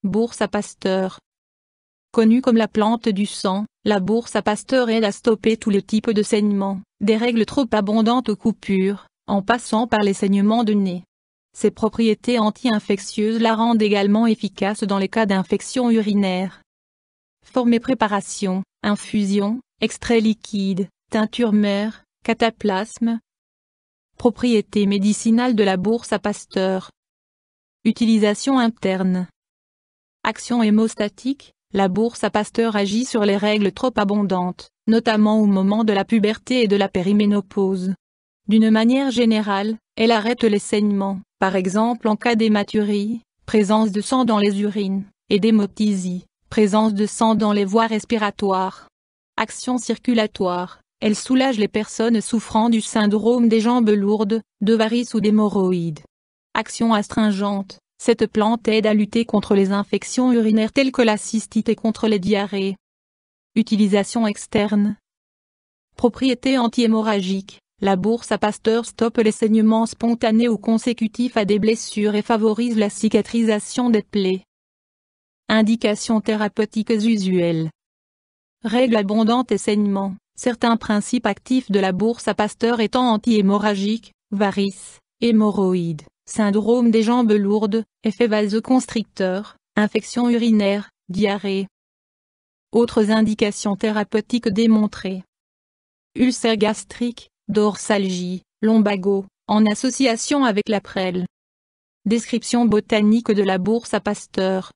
Bourse à Pasteur. Connue comme la plante du sang, la bourse à Pasteur aide à stopper tous les types de saignements, des règles trop abondantes aux coupures, en passant par les saignements de nez. Ses propriétés anti-infectieuses la rendent également efficace dans les cas d'infection urinaire. Forme et préparation, infusion, extrait liquide, teinture mère, cataplasme. Propriétés médicinales de la bourse à Pasteur. Utilisation interne. Action hémostatique, la bourse à Pasteur agit sur les règles trop abondantes, notamment au moment de la puberté et de la périménopause. D'une manière générale, elle arrête les saignements, par exemple en cas d'hématurie, présence de sang dans les urines, et d'hémoptysie, présence de sang dans les voies respiratoires. Action circulatoire, elle soulage les personnes souffrant du syndrome des jambes lourdes, de varices ou d'hémorroïdes. Action astringente, cette plante aide à lutter contre les infections urinaires telles que la cystite et contre les diarrhées. Utilisation externe. Propriétés anti-hémorragiques, la bourse à Pasteur stoppe les saignements spontanés ou consécutifs à des blessures et favorise la cicatrisation des plaies. Indications thérapeutiques usuelles. Règles abondantes et saignements, certains principes actifs de la bourse à Pasteur étant anti-hémorragiques, varices, hémorroïdes, syndrome des jambes lourdes, effet vasoconstricteur, infection urinaire, diarrhée. Autres indications thérapeutiques démontrées. Ulcère gastrique, dorsalgie, lombago, en association avec la prêle. Description botanique de la bourse à Pasteur.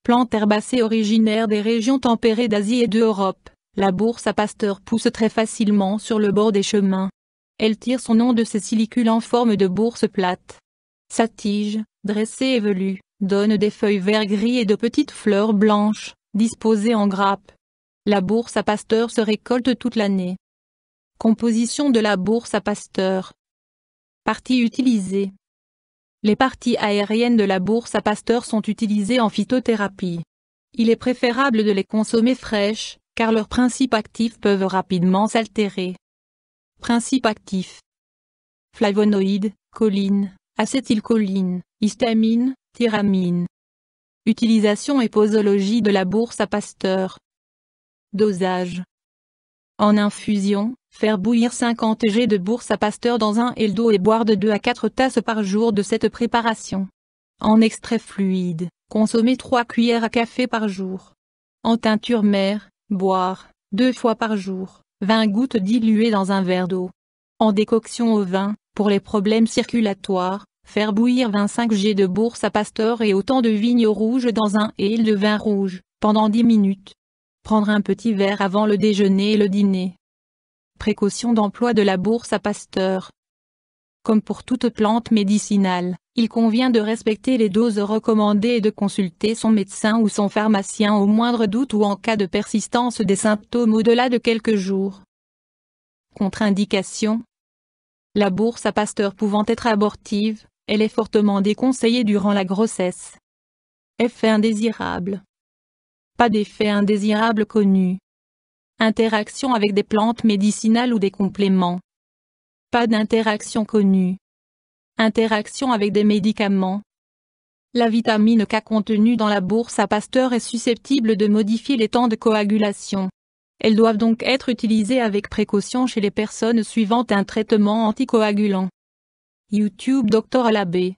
Plante herbacée originaire des régions tempérées d'Asie et d'Europe, la bourse à Pasteur pousse très facilement sur le bord des chemins. Elle tire son nom de ses silicules en forme de bourse plate. Sa tige, dressée et velue, donne des feuilles vert-gris et de petites fleurs blanches, disposées en grappes. La bourse à Pasteur se récolte toute l'année. Composition de la bourse à Pasteur. Parties utilisées. Les parties aériennes de la bourse à Pasteur sont utilisées en phytothérapie. Il est préférable de les consommer fraîches, car leurs principes actifs peuvent rapidement s'altérer. Principes actifs. Flavonoïdes, choline, acétylcholine, histamine, thyramine. Utilisation et posologie de la bourse à Pasteur. Dosage. En infusion, faire bouillir 50 g de bourse à Pasteur dans un L d'eau et boire de 2 à 4 tasses par jour de cette préparation. En extrait fluide, consommer 3 cuillères à café par jour. En teinture mère, boire, 2 fois par jour, 20 gouttes diluées dans un verre d'eau. En décoction au vin, pour les problèmes circulatoires, faire bouillir 25 g de bourse à Pasteur et autant de vignes rouges dans un L de vin rouge, pendant 10 minutes. Prendre un petit verre avant le déjeuner et le dîner. Précaution d'emploi de la bourse à Pasteur. Comme pour toute plante médicinale, il convient de respecter les doses recommandées et de consulter son médecin ou son pharmacien au moindre doute ou en cas de persistance des symptômes au-delà de quelques jours. Contre-indication. La bourse à Pasteur pouvant être abortive, elle est fortement déconseillée durant la grossesse. Effet indésirable. Pas d'effet indésirable connu. Interaction avec des plantes médicinales ou des compléments. Pas d'interaction connue. Interaction avec des médicaments. La vitamine K contenue dans la bourse à Pasteur est susceptible de modifier les temps de coagulation. Elles doivent donc être utilisées avec précaution chez les personnes suivant un traitement anticoagulant. YouTube Dr Alabé